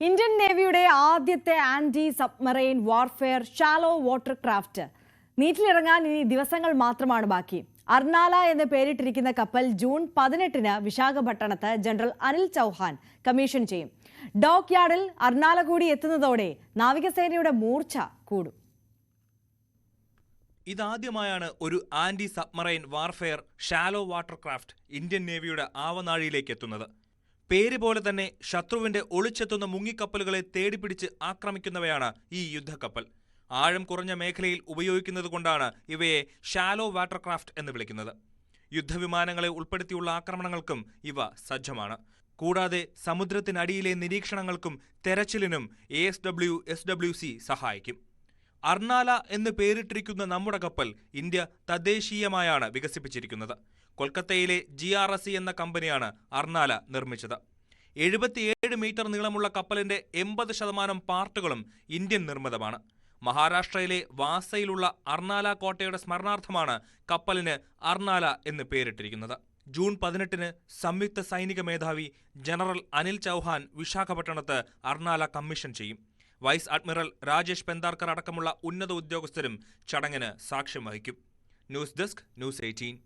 Indian നേവിയുടെ ആദ്യത്തെ anti submarine warfare shallow water craft നീറ്റിലിറങ്ങാൻ ഇനി ദിവസങ്ങൾ മാത്രമാണ് ബാക്കി. അർണാല എന്ന് പേരിട്ടിരിക്കുന്ന കപ്പൽ ജൂൺ 18-ന് വിശാഖപട്ടണത്ത് ജനറൽ അനിൽ ചൗഹാൻ കമ്മീഷൻ ചെയ്യും. ഡോക്ക് യാർഡിൽ അർണാല കൂടി എത്തുന്നതോടെ നാവികസേനയുടെ മൂർച്ച കൂടും. ഇതാദ്യമായാണ് ഒരു anti submarine warfare shallow water craft Indian നേവിയുടെ ആവനാഴിയിലേക്ക് എത്തുന്നത്. പേര് പോലെ തന്നെ ശത്രുവിന്റെ ഒളിച്ചെത്തുന്ന മുങ്ങിക്കപ്പലുകളെ തേടിപ്പിടിച്ച് ആക്രമിക്കുന്നവയാണ് ഈ യുദ്ധക്കപ്പൽ. ആഴം കുറഞ്ഞ മേഖലയിൽ ഉപയോഗിക്കുന്നത് കൊണ്ടാണ് ഇവയെ ഷാലോ വാട്ടർ ക്രാഫ്റ്റ് എന്ന് വിളിക്കുന്നത്. യുദ്ധവിമാനങ്ങളെ ഉൾപ്പെടുത്തിയുള്ള ആക്രമണങ്ങൾക്കും ഇവ സജ്ജമാണ്. കൂടാതെ സമുദ്രത്തിനടിയിലെ നിരീക്ഷണങ്ങൾക്കും തെരച്ചിലിനും ASWSWC സഹായിക്കും. അർണാല എന്ന് പേരിട്ടിരിക്കുന്ന നമ്മുടെ കപ്പൽ ഇന്ത്യ തദ്ദേശീയമായാണ് വികസിപ്പിച്ചിരിക്കുന്നത്. കൊൽക്കത്തയിലെ GRSE എന്ന കമ്പനിയാണ് അർണാല നിർമ്മിച്ചത്. 77 മീറ്റർ നീളമുള്ള കപ്പലിന്റെ 80% പാർട്ടുകളും ഇന്ത്യൻ നിർമ്മിതമാണ്. മഹാരാഷ്ട്രയിലെ വാസയിലുള്ള അർണാല കോട്ടയുടെ സ്മരണാർത്ഥമാണ് കപ്പലിന് അർണാല എന്ന് പേരിട്ടിരിക്കുന്നത്. ജൂൺ 18-ന് സംയുക്ത സൈനിക മേധാവി ജനറൽ അനിൽ ചൗഹാൻ വിശാഖപട്ടണത്ത് അർണാല കമ്മീഷൻ ചെയ്യും. വൈസ് അഡ്മിറൽ രാജേഷ് പെന്താർക്കർ അടക്കമുള്ള ഉന്നത ഉദ്യോഗസ്ഥരും ചടങ്ങിന് സാക്ഷ്യം വഹിക്കും. News desk, News 18.